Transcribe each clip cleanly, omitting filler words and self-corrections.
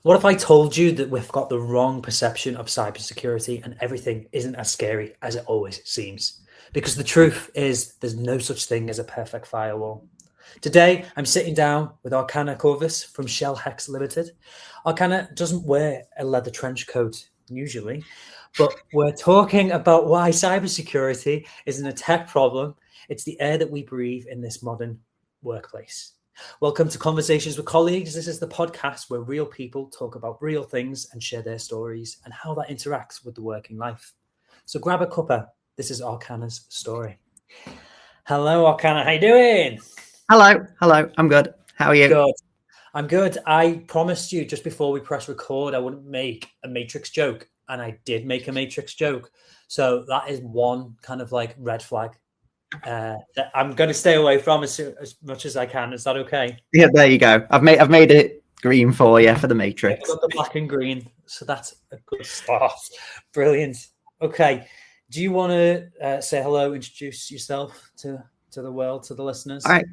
What if I told you that we've got the wrong perception of cybersecurity and everything isn't as scary as it always seems? Because the truth is there's no such thing as a perfect firewall. Today, I'm sitting down with Arcana Corvus from Shellhex Ltd. Arcana doesn't wear a leather trench coat usually, but we're talking about why cybersecurity isn't a tech problem. It's the air that we breathe in this modern workplace. Welcome to Conversations with Colleagues. This is the podcast where real people talk about real things and share their stories and how that interacts with the working life. So grab a cuppa. This is Arcana's story. Hello, Arcana. How you doing? Hello. I'm good. How are you? Good. I'm good. I promised you just before we press record, I wouldn't make a Matrix joke, and I did make a Matrix joke. So that is one kind of like red flag that I'm going to stay away from as much as I can. Is that okay? Yeah, there you go. I've made it green for you for the Matrix. I've got the black and green, so that's a good start. Brilliant. Okay. Do you want to say hello, introduce yourself to the world, to the listeners? All right.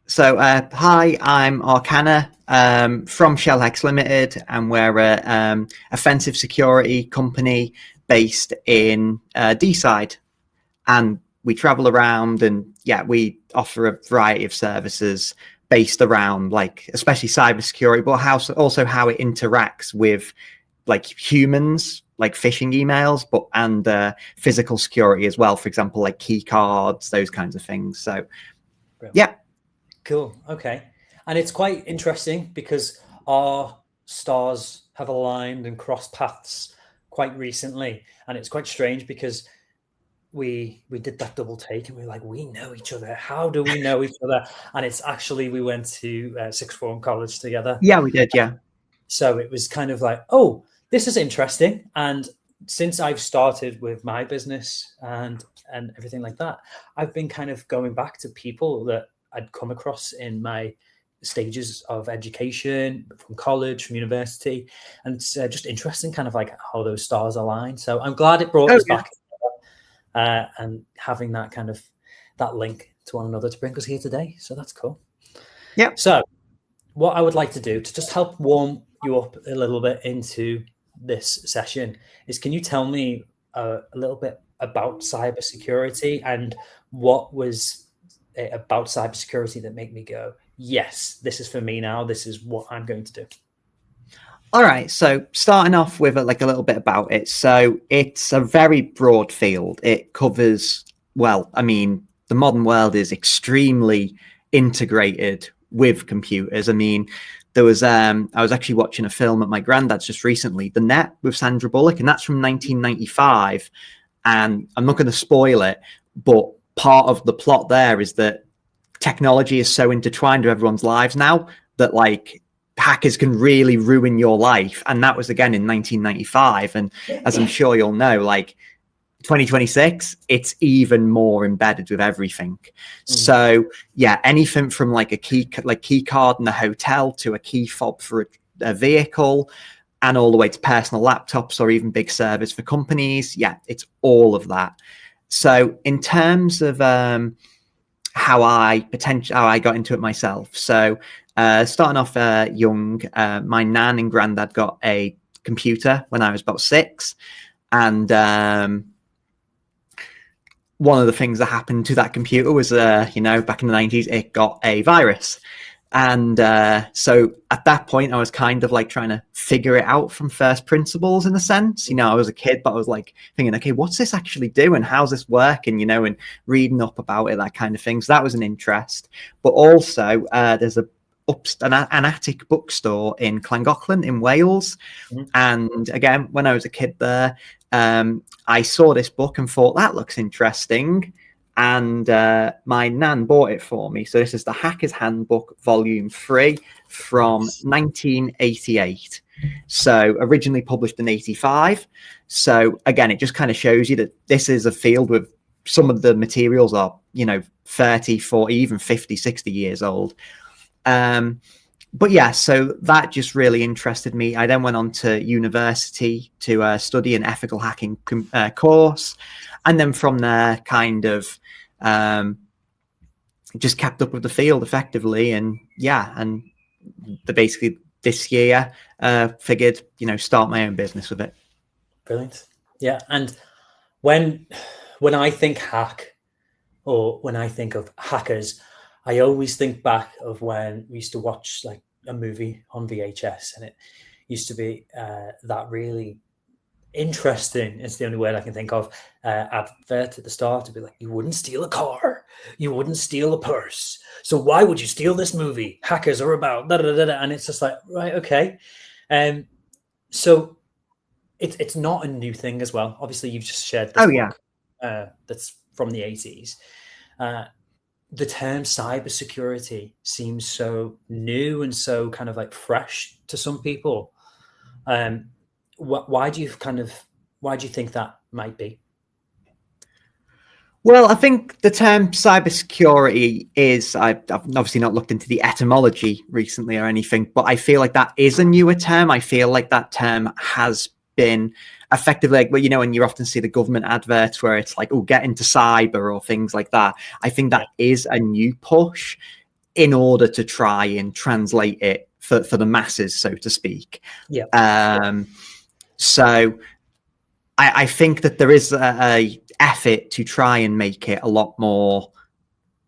So, hi, I'm Arcana from Shellhex Ltd, and we're a offensive security company based in D-side, and we travel around, and we offer a variety of services based around, like, especially cybersecurity, but also how it interacts with like humans, like phishing emails, and physical security as well. For example, like key cards, those kinds of things. So, Brilliant. yeah. Cool. Okay. And it's quite interesting because our stars have aligned and crossed paths quite recently. And it's quite strange because we did that double take and we were like, we know each other. How do we know each other? And it's actually, we went to sixth form college together. Yeah, we did. Yeah. So it was kind of like, oh, this is interesting. And since I've started with my business and everything like that, I've been kind of going back to people that I'd come across in my stages of education, from college, from university. And it's just interesting kind of like how those stars align. So I'm glad it brought us back and having that kind of that link to one another to bring us here today. So that's cool. Yeah. So what I would like to do to just help warm you up a little bit into this session is, can you tell me a little bit about cybersecurity and what was it about cybersecurity that made me go, yes, this is for me now. This is what I'm going to do. All right. So starting off with a little bit about it. So it's a very broad field. It covers, well, I mean, the modern world is extremely integrated with computers. I mean, there was I was actually watching a film at my granddad's just recently, The Net with Sandra Bullock, and that's from 1995. And I'm not going to spoil it, but part of the plot there is that technology is so intertwined with everyone's lives now that like hackers can really ruin your life. And that was again in 1995. And as I'm sure you'll know, like 2026, it's even more embedded with everything. So yeah, anything from like a key card in a hotel to a key fob for a vehicle, and all the way to personal laptops or even big servers for companies. Yeah, it's all of that. So in terms of how I got into it myself. So starting off young, my nan and granddad got a computer when I was about 6. And one of the things that happened to that computer was, back in the 90s, it got a virus. And so at that point, I was kind of like trying to figure it out from first principles in a sense. I was a kid, but I was like thinking, okay, what's this actually doing? How's this working? And reading up about it, that kind of thing. So that was an interest. But also there's an attic bookstore in Llangollen in Wales. And again, when I was a kid there, I saw this book and thought, that looks interesting. And my nan bought it for me. So this is the Hacker's Handbook, Volume 3 from 1988. So originally published in 85. So again, it just kind of shows you that this is a field with some of the materials are, 30, 40, even 50, 60 years old. But yeah, so that just really interested me. I then went on to university to study an ethical hacking course. And then from there, kind of just kept up with the field effectively. And yeah, and basically this year, figured, start my own business with it. Brilliant. Yeah. And when I think hack, or when I think of hackers, I always think back of when we used to watch like a movie on VHS, and it used to be that really interesting, it's the only word I can think of, advert at the start to be like, you wouldn't steal a car, you wouldn't steal a purse, so why would you steal this movie? Hackers are about da, da, da, da. And it's just like, right, okay. So it's not a new thing as well. Obviously, you've just shared this book that's from the 80s. The term cybersecurity seems so new and so kind of like fresh to some people. Why do you think that might be? Well, I think the term cybersecurity is, I've obviously not looked into the etymology recently or anything, but I feel like that is a newer term. I feel like that term has been effectively, like, well, when you often see the government adverts where it's like, oh, get into cyber or things like that. I think that is a new push in order to try and translate it for the masses, so to speak. Yeah. So I think that there is a effort to try and make it a lot more,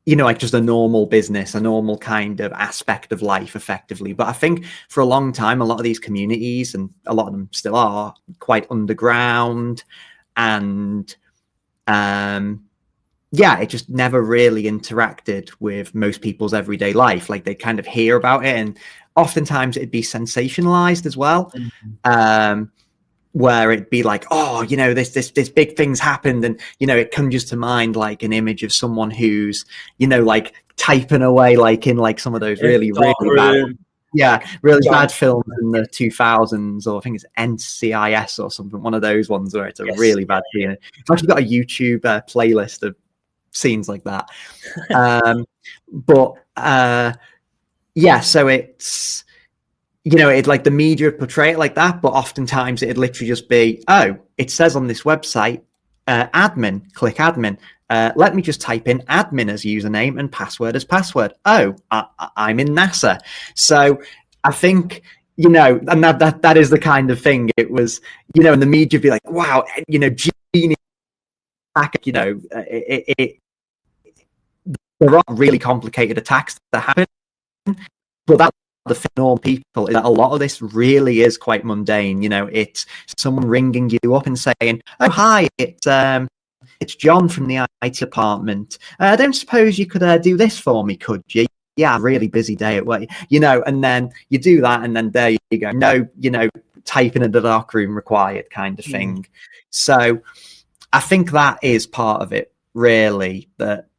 like just a normal business, a normal kind of aspect of life effectively. But I think for a long time, a lot of these communities, and a lot of them still are, quite underground, and it just never really interacted with most people's everyday life. Like, they kind of hear about it, and oftentimes it'd be sensationalized as well. Mm-hmm. Where it'd be like, oh, this big thing's happened, and it conjures to mind like an image of someone who's like typing away, like in like some of those really bad films in the 2000s, or I think it's NCIS or something, one of those ones where it's a really bad scene. I've actually got a YouTube playlist of scenes like that. So it's, it like the media portray it like that, but oftentimes it'd literally just be, oh, it says on this website, admin, click admin. Let me just type in admin as username and password as password. Oh, I'm in NASA. So I think, and that is the kind of thing it was, and the media would be like, wow, genius, there are really complicated attacks that happen, but that the normal people is that a lot of this really is quite mundane. It's someone ringing you up and saying, oh, hi, it's John from the IT department. I don't suppose you could do this for me, could you? Yeah, really busy day at work, and then you do that, and then there you go. No, typing in the dark room required kind of thing. So I think that is part of it, really, that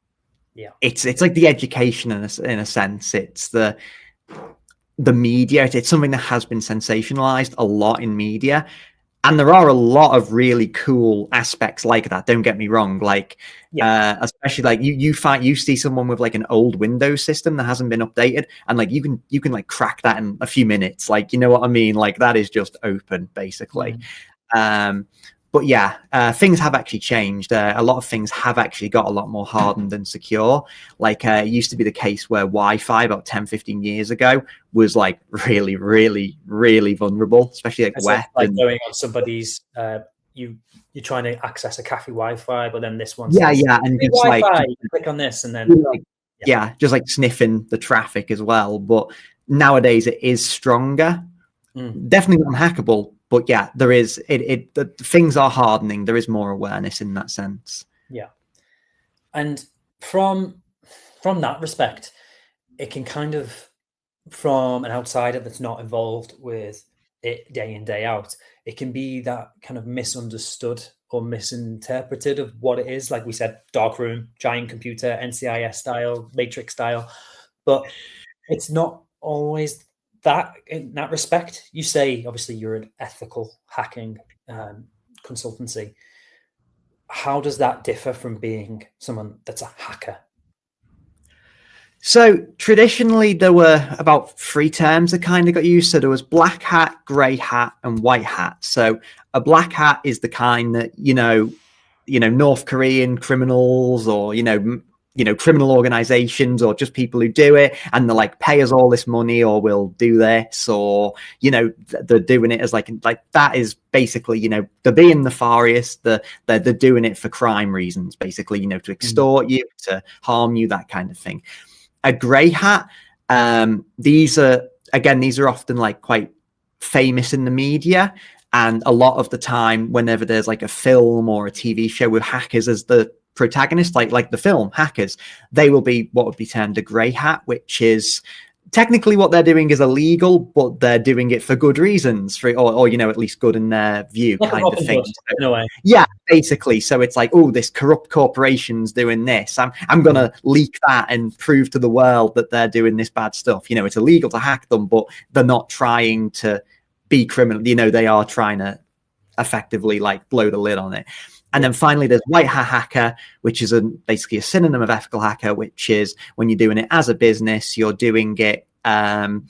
it's like the education in a sense. It's the media. It's something that has been sensationalized a lot in media, and there are a lot of really cool aspects like that, don't get me wrong, like especially like you see someone with like an old Windows system that hasn't been updated, and like you can like crack that in a few minutes, like, you know what I mean, like that is just open basically. But things have actually changed. A lot of things have actually got a lot more hardened and secure. Like it used to be the case where Wi-Fi about 10-15 years ago was like really, really, really vulnerable, especially like web. Like going on somebody's, you're trying to access a cafe Wi-Fi, but then this one says, and just Wi-Fi, like, you click on this, and then just like sniffing the traffic as well. But nowadays it is stronger, definitely unhackable. But there is the things are hardening. There is more awareness in that sense. Yeah, and from that respect, it can kind of, from an outsider that's not involved with it day in day out, it can be that kind of misunderstood or misinterpreted of what it is. Like we said, dark room, giant computer, NCIS style, Matrix style, but it's not always that. In that respect, you say obviously you're an ethical hacking consultancy. How does that differ from being someone that's a hacker? So traditionally there were about 3 terms that kind of got used. So there was black hat, grey hat, and white hat. So a black hat is the kind that, North Korean criminals or, criminal organizations or just people who do it, and they're like, pay us all this money or we'll do this, or they're doing it as like that is basically they're being nefarious, they're doing it for crime reasons, basically, to extort you, to harm you, that kind of thing. A grey hat, these are often like quite famous in the media, and a lot of the time whenever there's like a film or a TV show with hackers as the protagonist, like the film Hackers, they will be what would be termed a grey hat, which is technically what they're doing is illegal, but they're doing it for good reasons, or at least good in their view, kind of thing. In a way. Yeah, basically. So it's like, oh, this corrupt corporation's doing this. I'm gonna leak that and prove to the world that they're doing this bad stuff. It's illegal to hack them, but they're not trying to be criminal. They are trying to effectively like blow the lid on it. And then finally, there's white hat hacker, which is basically a synonym of ethical hacker, which is when you're doing it as a business, you're doing it under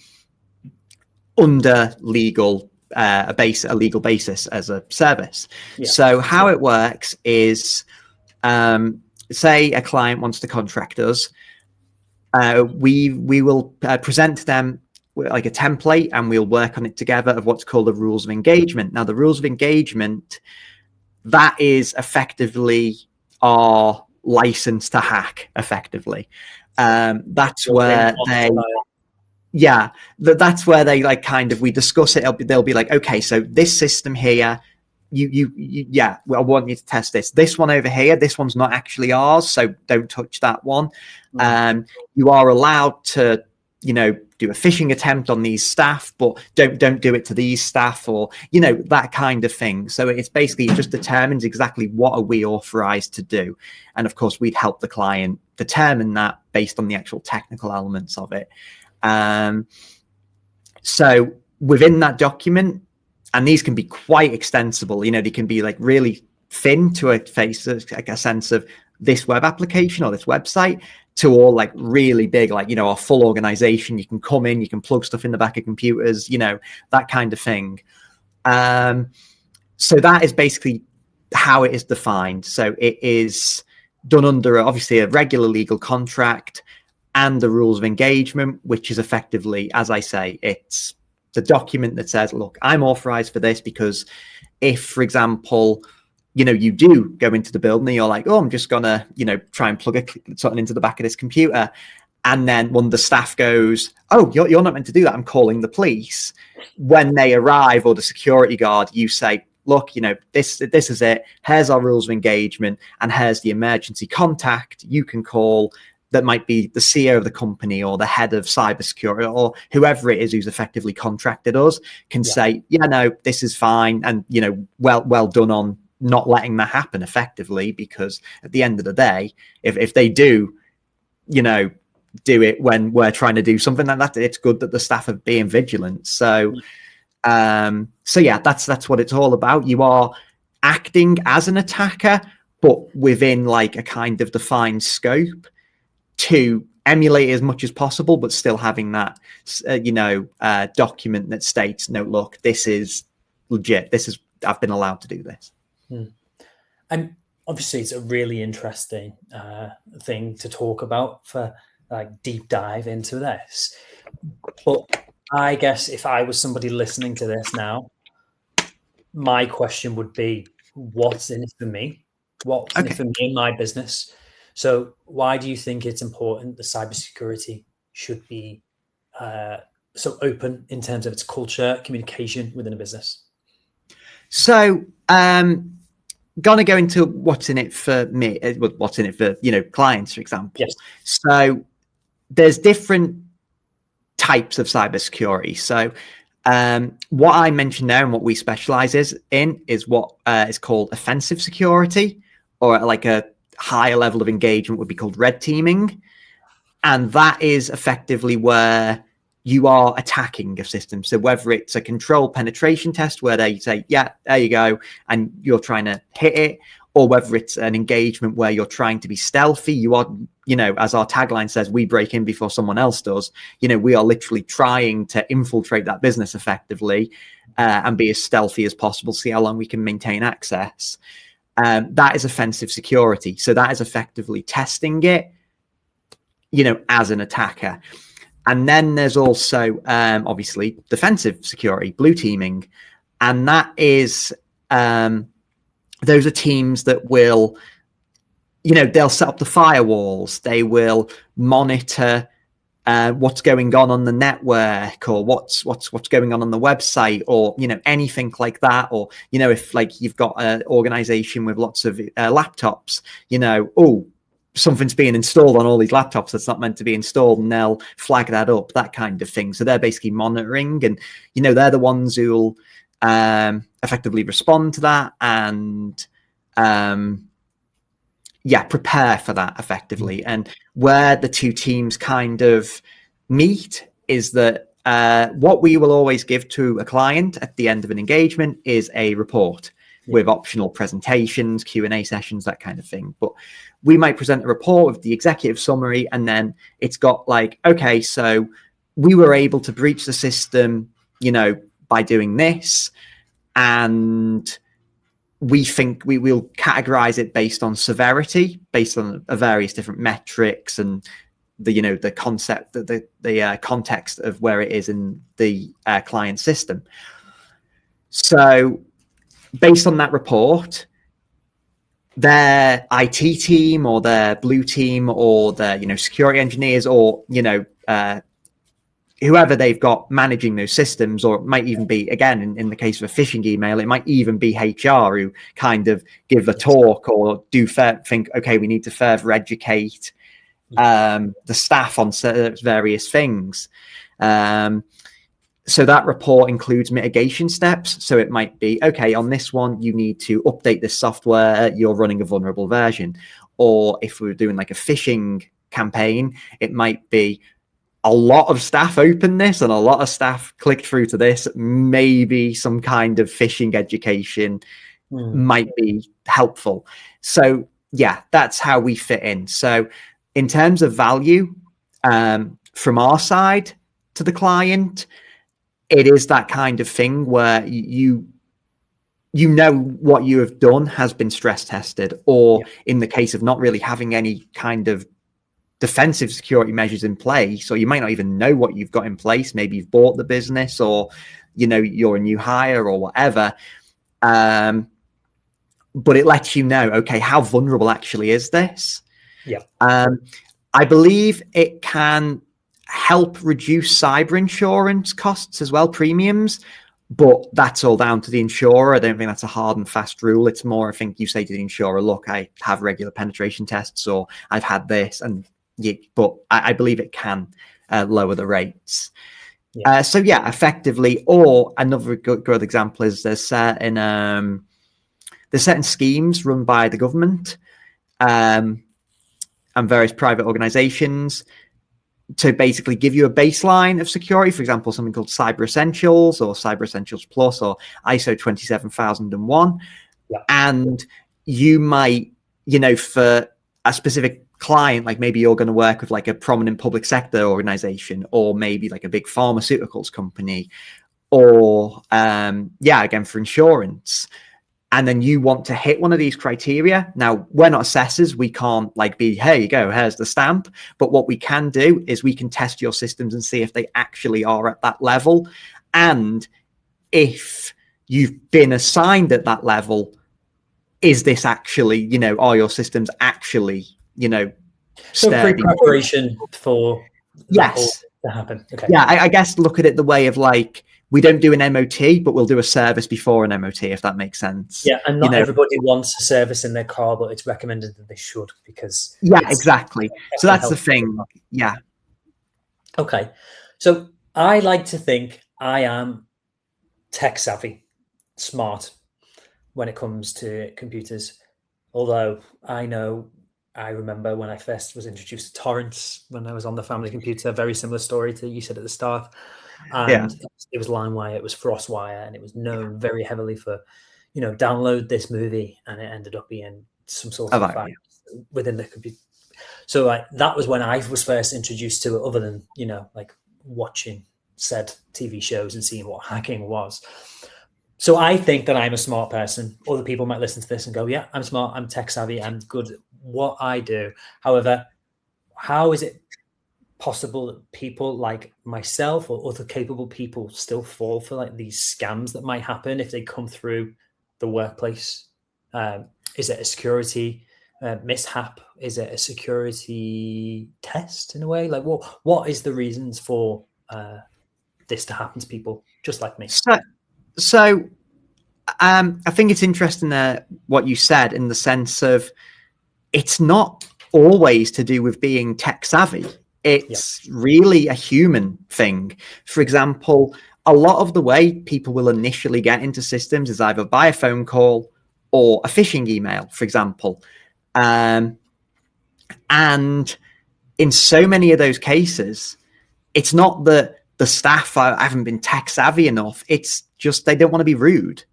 legal a legal basis as a service. Yeah. So how it works is, say a client wants to contract us, we will present to them like a template, and we'll work on it together of what's called the rules of engagement. Now, the rules of engagement, that is effectively our license to hack, effectively. That's where that's where they like kind of, we discuss it. They'll be like, okay, so this system here, I want you to test this. This one over here, this one's not actually ours, so don't touch that one. You are allowed to, do a phishing attempt on these staff, but don't do it to these staff, or that kind of thing. So it's basically, it just determines exactly what are we authorized to do, and of course we'd help the client determine that based on the actual technical elements of it. So within that document, and these can be quite extensible, they can be like really thin to a sense of this web application or this website, to all like really big, like, our full organization. You can come in, you can plug stuff in the back of computers, that kind of thing. So that is basically how it is defined. So it is done under obviously a regular legal contract and the rules of engagement, which is effectively, as I say, it's the document that says, look, I'm authorized for this, because if, for example, you do go into the building and you're like, oh, I'm just gonna, try and plug something into the back of this computer. And then one of the staff goes, oh, you're not meant to do that, I'm calling the police. When they arrive, or the security guard, you say, look, this is it. Here's our rules of engagement, and here's the emergency contact you can call. That might be the CEO of the company, or the head of cybersecurity, or whoever it is who's effectively contracted us, can say, no, this is fine. And, well done on not letting that happen effectively, because at the end of the day, if they do, do it when we're trying to do something like that, it's good that the staff are being vigilant. So, that's what it's all about. You are acting as an attacker, but within like a kind of defined scope to emulate as much as possible, but still having that, document that states, no, look, this is legit. I've been allowed to do this. And obviously it's a really interesting thing to talk about for like deep dive into this. But I guess if I was somebody listening to this now, my question would be, what's in it for me? What's in it for me in my business? So why do you think it's important that cybersecurity should be so open in terms of its culture, communication within a business? So, gonna go into what's in it for me, what's in it for, clients, for example. Yes. So there's different types of cybersecurity. So what I mentioned there and what we specialize in is what is called offensive security, or like a higher level of engagement would be called red teaming. And that is effectively where you are attacking a system. So whether it's a control penetration test where they say, yeah, there you go, and you're trying to hit it, or whether it's an engagement where you're trying to be stealthy, you are, as our tagline says, we break in before someone else does. We are literally trying to infiltrate that business effectively and be as stealthy as possible, see how long we can maintain access. That is offensive security. So that is effectively testing it as an attacker. And then there's also obviously defensive security, blue teaming, and that is those are teams that will, they'll set up the firewalls, they will monitor what's going on the network, or what's going on the website, or anything like that. Or if like you've got an organization with lots of laptops, something's being installed on all these laptops that's not meant to be installed, and they'll flag that up, that kind of thing. So they're basically monitoring, and they're the ones who'll effectively respond to that and prepare for that effectively. And where the two teams kind of meet is that what we will always give to a client at the end of an engagement is a report with optional presentations, Q&A sessions, that kind of thing. But we might present a report with the executive summary, and then it's got like, okay, so we were able to breach the system, by doing this, and we think we will categorize it based on severity, based on various different metrics, and the concept, the context of where it is in the client system. So based on that report, their IT team or their blue team or their security engineers, or whoever they've got managing those systems, or it might even be, again, in the case of a phishing email, it might even be HR who kind of give a talk or think, okay, we need to further educate the staff on various things. So that report includes mitigation steps. So it might be, okay, on this one, you need to update this software, you're running a vulnerable version. Or if we're doing like a phishing campaign, it might be, a lot of staff opened this and a lot of staff clicked through to this. Maybe some kind of phishing education might be helpful. So yeah, that's how we fit in. So in terms of value, from our side to the client, it is that kind of thing where what you have done has been stress tested, or in the case of not really having any kind of defensive security measures in place, or you might not even know what you've got in place. Maybe you've bought the business, or you're a new hire or whatever, but it lets you know, okay, how vulnerable actually is this? I believe it can help reduce cyber insurance costs as well, premiums, but that's all down to the insurer. I don't think that's a hard and fast rule. It's more, I think you say to the insurer, look, I have regular penetration tests, or I've had this, but I believe it can lower the rates. So effectively. Or another good example is there's certain schemes run by the government and various private organizations to basically give you a baseline of security. For example, something called Cyber Essentials or Cyber Essentials Plus or ISO 27001. And you might, for a specific client, like maybe you're going to work with like a prominent public sector organization, or maybe like a big pharmaceuticals company, or again for insurance, and then you want to hit one of these criteria. Now, we're not assessors, we can't like be, here you go, here's the stamp, but what we can do is we can test your systems and see if they actually are at that level, and if you've been assigned at that level, is this actually, are your systems actually so pre-preparation for yes to happen. Okay. I guess look at it the way of like, we don't do an MOT, but we'll do a service before an MOT, if that makes sense. And not everybody wants a service in their car, but it's recommended that they should, because exactly. So that's the thing. Okay. So I like to think I am tech savvy, smart when it comes to computers. Although I remember when I first was introduced to torrents when I was on the family computer, very similar story to you said at the start. And it was LimeWire, it was FrostWire, and it was known very heavily for, download this movie, and it ended up being some sort of virus within the computer. So that was when I was first introduced to it, other than, like watching said TV shows and seeing what hacking was. So I think that I'm a smart person. Other people might listen to this and go, yeah, I'm smart, I'm tech savvy, I'm good at what I do. However, how is it possible that people like myself or other capable people still fall for like these scams that might happen if they come through the workplace? Is it a security mishap? Is it a security test in a way? Like, what is the reasons for this to happen to people just like me? So I think it's interesting there what you said, in the sense of it's not always to do with being tech savvy. It's really a human thing. For example, a lot of the way people will initially get into systems is either by a phone call or a phishing email, for example. And in so many of those cases, it's not that the staff haven't been tech savvy enough. It's just they don't want to be rude.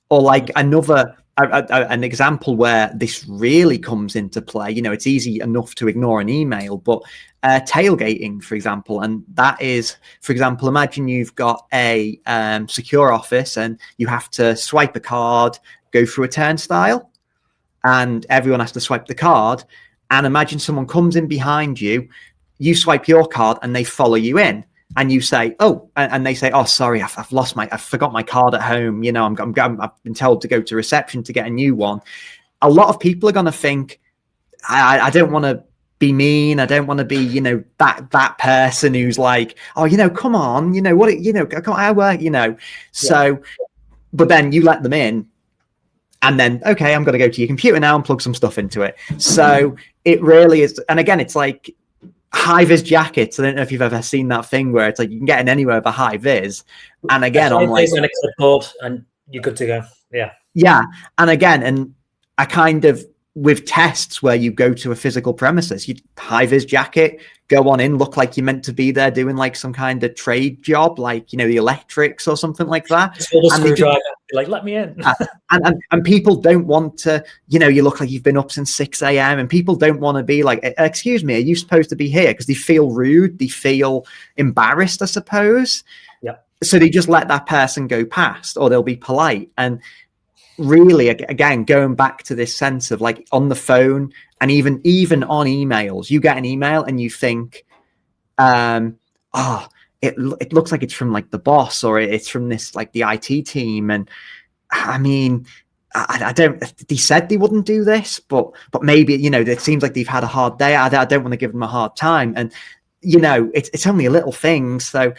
Or like an example where this really comes into play, it's easy enough to ignore an email, but tailgating, for example. And that is, for example, imagine you've got a secure office and you have to swipe a card, go through a turnstile, and everyone has to swipe the card. And imagine someone comes in behind you, you swipe your card and they follow you in. And you say, oh, and they say, oh, sorry, I forgot my card at home. I've been told to go to reception to get a new one. A lot of people are going to think, I don't want to be mean. I don't want to be, that person who's like, oh, come on, I work, So, but then you let them in. And then, okay, I'm going to go to your computer now and plug some stuff into it. So it really is. And again, it's like, high-vis jackets. I don't know if you've ever seen that thing where it's like you can get in anywhere with a high-vis. And again, I'm like, and a clipboard and you're good to go. Yeah. And again, and I kind of, with tests where you go to a physical premises, you high-vis jacket, go on in, look like you're meant to be there doing like some kind of trade job, like, the electrics or something like that. Like, let me in. and people don't want to, you look like you've been up since 6 a.m. and people don't want to be like, excuse me, are you supposed to be here? Because they feel rude, they feel embarrassed, I suppose. Yeah. So they just let that person go past, or they'll be polite. And really, again, going back to this sense of like on the phone and even on emails, you get an email and you think, it looks like it's from like the boss, or it's from this like the IT team. And I mean, I don't. They said they wouldn't do this, but maybe it seems like they've had a hard day. I don't want to give them a hard time, and it's only a little thing. So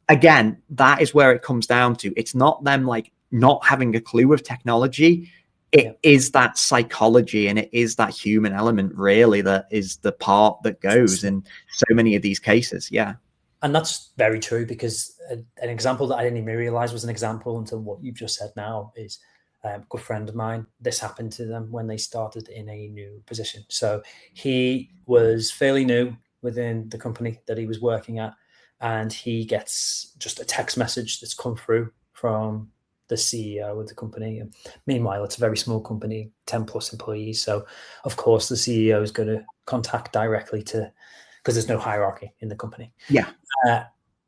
again, that is where it comes down to. It's not them like not having a clue of technology. It is that psychology, and it is that human element really that is the part that goes in so many of these cases. Yeah. And that's very true, because an example that I didn't even realize was an example until what you've just said now is a good friend of mine. This happened to them when they started in a new position. So he was fairly new within the company that he was working at, and he gets just a text message that's come through from the CEO of the company. And meanwhile, it's a very small company, 10 plus employees. So of course the CEO is going to contact directly because there's no hierarchy in the company. Yeah.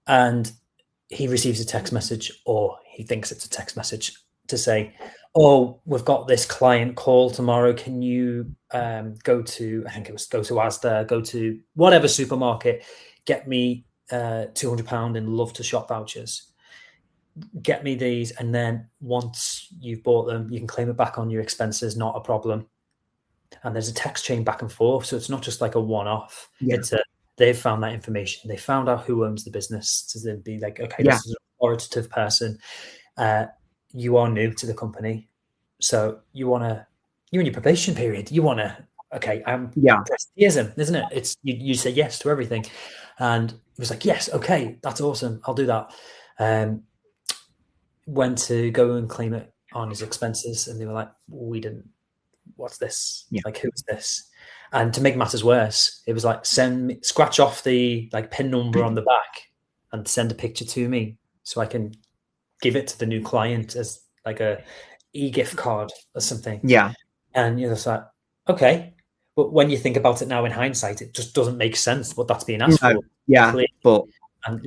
And he receives a text message, or he thinks it's a text message, to say, oh, we've got this client call tomorrow. Can you go to Asda, go to whatever supermarket, get me £200 in Love to Shop vouchers. Get me these, and then once you've bought them, you can claim it back on your expenses, not a problem. And there's a text chain back and forth, so it's not just like a one-off. Yeah. They've found that information. They found out who owns the business, to then be like, okay, This is an authoritative person. You are new to the company, so you're in your probation period. You want to, presbyterism, isn't it? It's you say yes to everything, and it was like, yes, okay, that's awesome. I'll do that. Went to go and claim it on his expenses, and they were like, we didn't. What's this? Yeah. Like, who's this? And to make matters worse, it was like, scratch off the like PIN number on the back and send a picture to me so I can give it to the new client as like a e-gift card or something. Yeah. And you're just like, okay. But when you think about it now in hindsight, it just doesn't make sense what that's being asked for. Yeah. But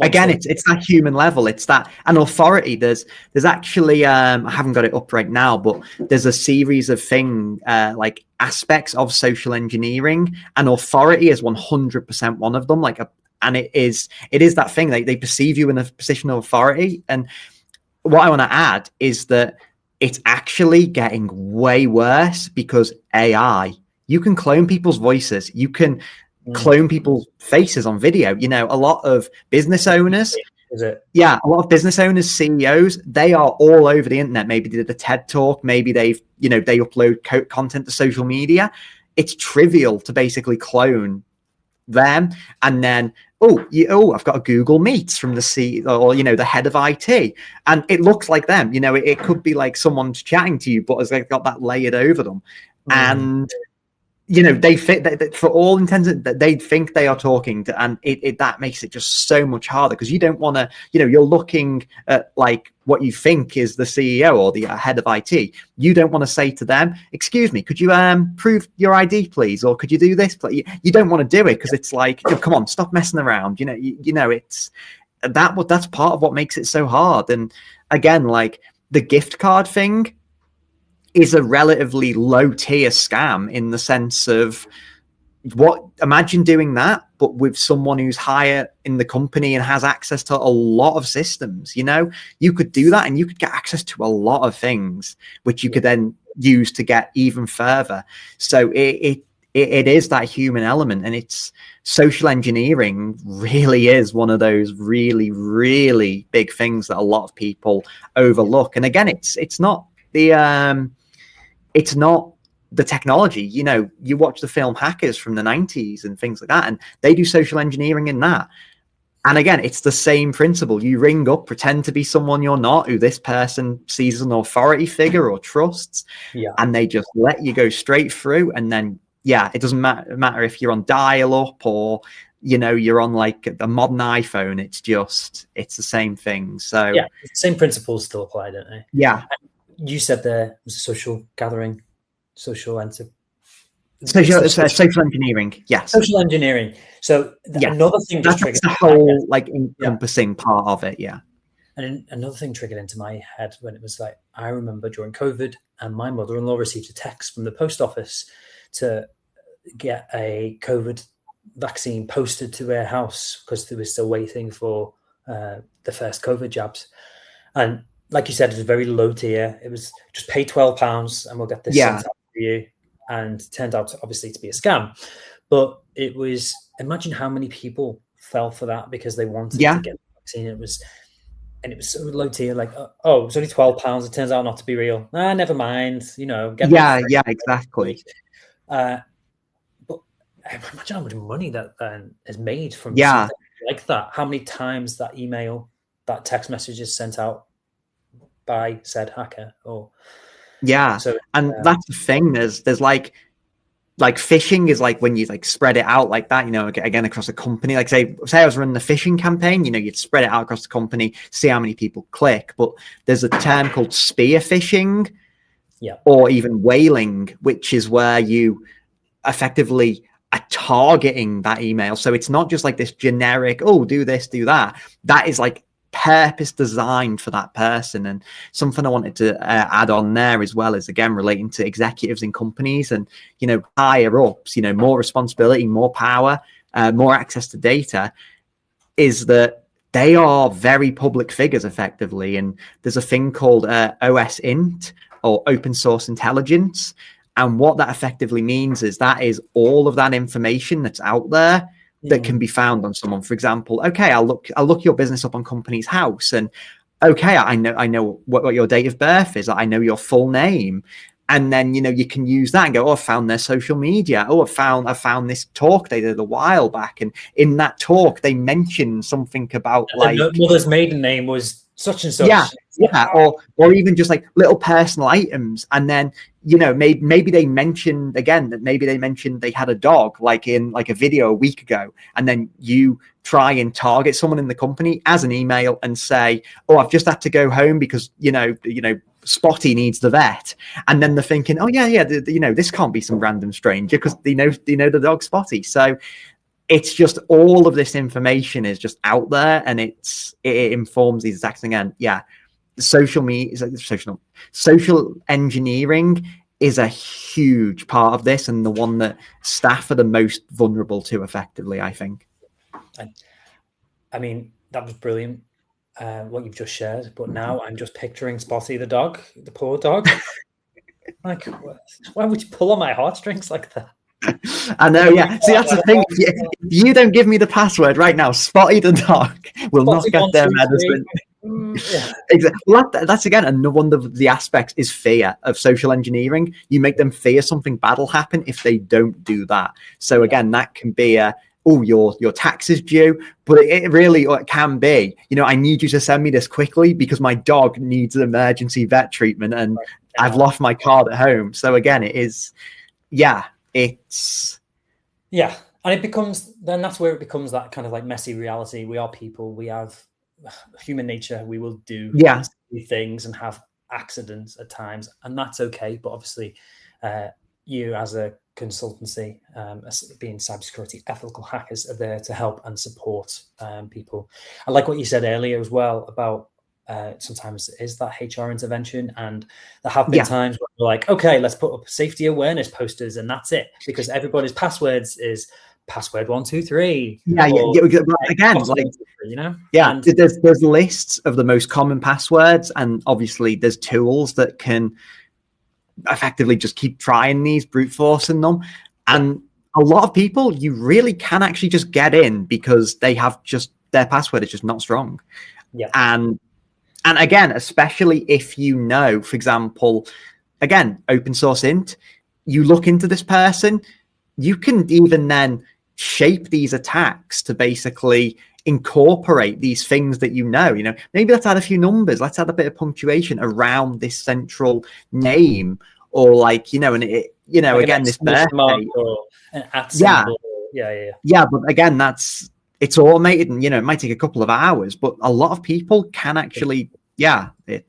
again, it's that human level. It's that an authority. There's actually I haven't got it up right now, but there's a series of like aspects of social engineering, and authority is 100% one of them. Like And it is that thing. They perceive you in a position of authority. And what I want to add is that it's actually getting way worse because AI, you can clone people's voices. You can clone people's faces on video. You know, a lot of business owners, a lot of business owners, CEOs, they are all over the internet. Maybe they did a TED talk. Maybe they upload content to social media. It's trivial to basically clone them. And then, I've got a Google Meets from the CEO or, the head of IT. And it looks like them. You know, it could be like someone's chatting to you, but has got that layered over them. And they fit for all intents. They think they are talking to, and that makes it just so much harder because you don't want to. You're looking at like what you think is the CEO or the head of IT. You don't want to say to them, "Excuse me, could you prove your ID, please?" Or "Could you do this?" You don't want to do it because it's like, come on, stop messing around. It's that's part of what makes it so hard. And again, like the gift card thing is a relatively low tier scam in the sense of imagine doing that, but with someone who's higher in the company and has access to a lot of systems. You could do that and you could get access to a lot of things, which you could then use to get even further. So it is that human element, and it's social engineering really is one of those really, really big things that a lot of people overlook. And again, it's not the technology. You watch the film Hackers from the 90s and things like that, and they do social engineering in that. And again, it's the same principle. You ring up, pretend to be someone you're not, who this person sees as an authority figure or trusts, and they just let you go straight through. And then, it doesn't matter if you're on dial-up or, you're on like a modern iPhone. It's the same thing. So the same principles still apply, don't they? Yeah. You said there was a social gathering, social engineering. Yes. Social engineering. So another thing that's the whole encompassing part of it. Yeah. And another thing triggered into my head when it was like, I remember during COVID, and my mother-in-law received a text from the post office to get a COVID vaccine posted to her house because they were still waiting for the first COVID jabs. And like you said, it was very low tier. It was just pay £12 and we'll get this sent out for you. And it turned out obviously to be a scam. But it was, imagine how many people fell for that because they wanted to get the vaccine. It was so low tier, like, oh, it's only £12. It turns out not to be real. Never mind. Get exactly. But imagine how much money that is made from something like that. How many times that email, that text message is sent out by said hacker. That's the thing. There's like phishing is like when you like spread it out like that, again across a company. Like say I was running a phishing campaign, you'd spread it out across the company, see how many people click. But there's a term called spear phishing, or even whaling, which is where you effectively are targeting that email. So it's not just like this generic, do this, do that. That is like purpose designed for that person. And something I wanted to add on there as well is, again, relating to executives in companies and higher ups, more responsibility, more power, more access to data, is that they are very public figures effectively. And there's a thing called OSINT, or open source intelligence. And what that effectively means is that is all of that information that's out there that can be found on someone. For example, I'll look your business up on Company's House, and I know what your date of birth is. I know your full name, and then you can use that and go, I found their social media. I found this talk they did a while back, and in that talk they mentioned something about like mother's maiden name was such and such. Or even just like little personal items, and then maybe they mentioned again that maybe they mentioned they had a dog like in like a video a week ago, and then you try and target someone in the company as an email and say, I've just had to go home because Spotty needs the vet, and then they're thinking, this can't be some random stranger because they know the dog Spotty. So it's just all of this information is just out there, and it informs the exact thing. And social engineering is a huge part of this, and the one that staff are the most vulnerable to effectively, I think. I mean, that was brilliant, what you've just shared. But now I'm just picturing Spotty the dog, the poor dog. Like, why would you pull on my heartstrings like that? I know, yeah. See, that's the thing. If you don't give me the password right now, Spotty the dog will not get their medicine. Yeah. Exactly. Well, that's again another one of the aspects is fear of social engineering. You make them fear something bad will happen if they don't do that. So again, that can be your tax is due, but it really can be, I need you to send me this quickly because my dog needs an emergency vet treatment and I've lost my card at home. So again, it is, it's. Yeah. And that's where it becomes that kind of like messy reality. We are people, we have human nature, we will do things and have accidents at times, and that's okay. But obviously, you as a consultancy, being cybersecurity ethical hackers, are there to help and support people. I like what you said earlier as well about sometimes it is that HR intervention, and there have been times where we're like, okay, let's put up safety awareness posters and that's it, because everybody's passwords is password 123. Again, like, there's lists of the most common passwords, and obviously there's tools that can effectively just keep trying these, brute forcing them, and a lot of people you really can actually just get in because they have just their password is just not strong. And again, especially if for example, again, open source int, you look into this person, you can even then shape these attacks to basically incorporate these things that maybe let's add a few numbers, let's add a bit of punctuation around this central name, or like and it like again this birthday or an but again it's automated, and it might take a couple of hours, but a lot of people can actually it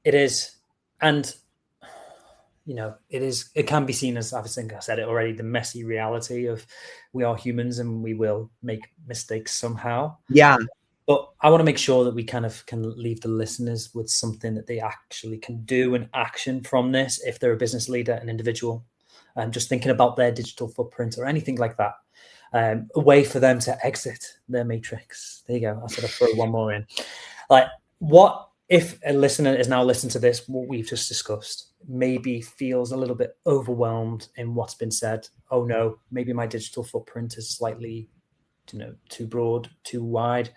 is. And it can be seen as, I think I said it already, the messy reality of we are humans and we will make mistakes somehow. But I want to make sure that we kind of can leave the listeners with something that they actually can do and action from this. If they're a business leader, an individual, just thinking about their digital footprint or anything like that, a way for them to exit their matrix. There you go. I'll sort of throw one more in. Like, what if a listener is now listening to this, what we've just discussed, maybe feels a little bit overwhelmed in what's been said? Oh no, maybe my digital footprint is slightly, too broad, too wide.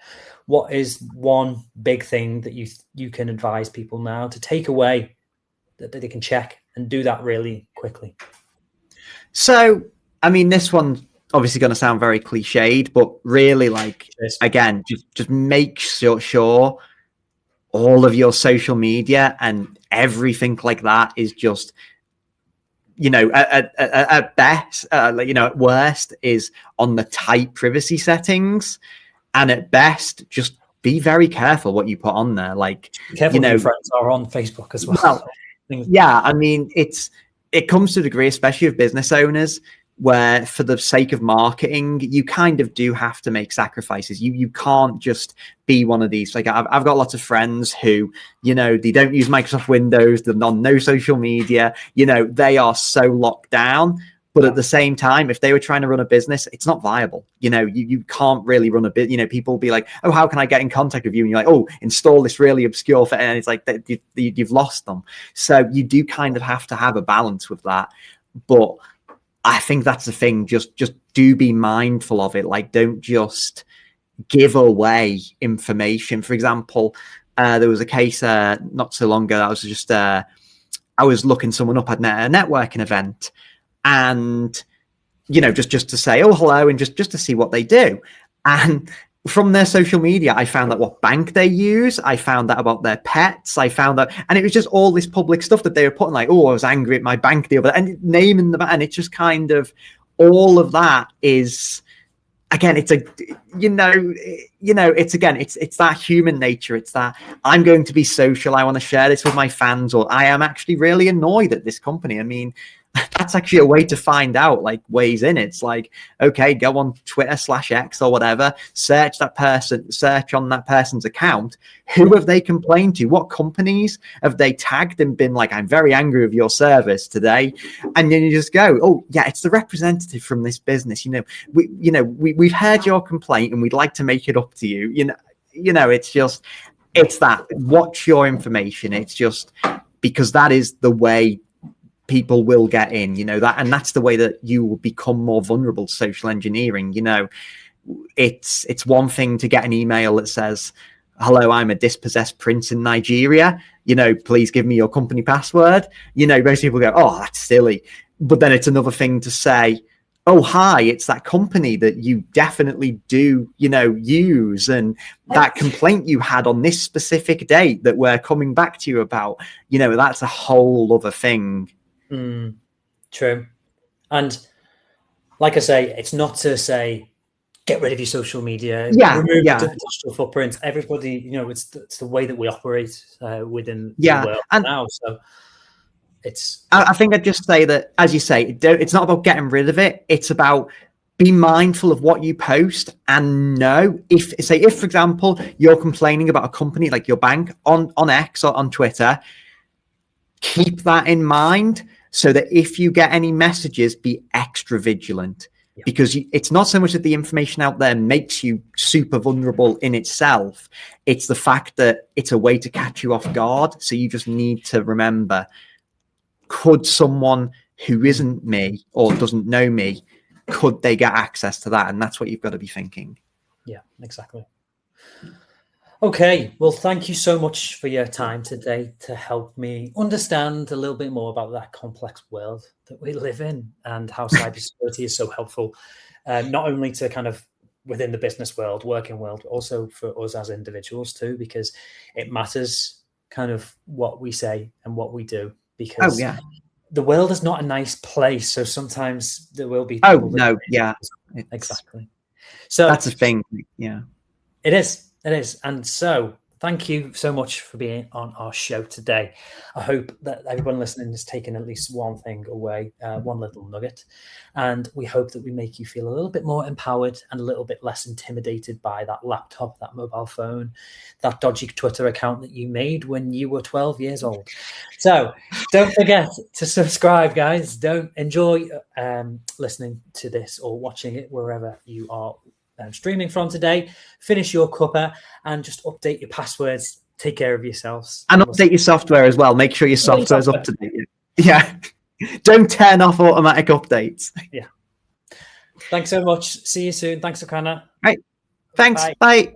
What is one big thing that you can advise people now to take away that they can check and do that really quickly? So, I mean, this one's obviously going to sound very cliched, but really, like, again, just make sure all of your social media and everything like that is just, at best, at worst is on the tight privacy settings, and at best, just be very careful what you put on there. Like, careful your friends are on Facebook as well. I mean, it comes to a degree, especially of business owners, where for the sake of marketing, you kind of do have to make sacrifices. You can't just be one of these. Like, I've got lots of friends who, they don't use Microsoft Windows, they're on no social media, they are so locked down. But at the same time, if they were trying to run a business, it's not viable. You can't really run a bit. People will be like, oh, how can I get in contact with you? And you're like, oh, install this really obscure thing. And it's like, you've lost them. So you do kind of have to have a balance with that. But I think that's the thing. Just do be mindful of it. Like, don't just give away information. For example, there was a case not so long ago. I was looking someone up at a networking event, and just to say, oh, hello, and just to see what they do. And from their social media, I found out what bank they use. I found out about their pets. I found out, and it was just all this public stuff that they were putting, like, oh, I was angry at my bank deal, and naming them, and it's just kind of all of that is, again, it's it's that human nature. It's that I'm going to be social. I want to share this with my fans, or I am actually really annoyed at this company. I mean, that's actually a way to find out, like, ways in. It's like, okay, go on Twitter/X or whatever, search on that person's account. Who have they complained to? What companies have they tagged and been like, I'm very angry with your service today? And then you just go, oh yeah, it's the representative from this business. We've heard your complaint. night and we'd like to make it up to you. It's that, watch your information. It's just because that is the way people will get in, and that's the way that you will become more vulnerable to social engineering. It's one thing to get an email that says, hello, I'm a dispossessed prince in Nigeria, please give me your company password. Most people go, oh, that's silly. But then it's another thing to say, oh, hi, it's that company that you definitely do, use, and that complaint you had on this specific date that we're coming back to you about, that's a whole other thing. True. And like I say, it's not to say, get rid of your social media, remove the digital footprint. Everybody, it's the way that we operate within the world now. So I think I'd just say that, as you say, it's not about getting rid of it. It's about be mindful of what you post and know if, for example, you're complaining about a company like your bank on X or on Twitter, keep that in mind so that if you get any messages, be extra vigilant. Because it's not so much that the information out there makes you super vulnerable in itself. It's the fact that it's a way to catch you off guard. So you just need to remember, could someone who isn't me or doesn't know me, could they get access to that? And that's what you've got to be thinking. Yeah, exactly. Okay, well, thank you so much for your time today to help me understand a little bit more about that complex world that we live in and how cybersecurity is so helpful, not only to kind of within the business world, working world, but also for us as individuals too, because it matters kind of what we say and what we do, because the world is not a nice place. So sometimes there will be exactly. So that's the thing. Yeah, it is. It is. And so thank you so much for being on our show today. I hope that everyone listening has taken at least one thing away, one little nugget. And we hope that we make you feel a little bit more empowered and a little bit less intimidated by that laptop, that mobile phone, that dodgy Twitter account that you made when you were 12 years old. So don't forget to subscribe, guys. Don't enjoy listening to this or watching it wherever you are streaming from today. Finish your cuppa and just update your passwords. Take care of yourselves. And update your software as well. Make sure your software's up to date. Yeah. Don't turn off automatic updates. Yeah. Thanks so much. See you soon. Thanks, Arcana. Right. Thanks. Bye.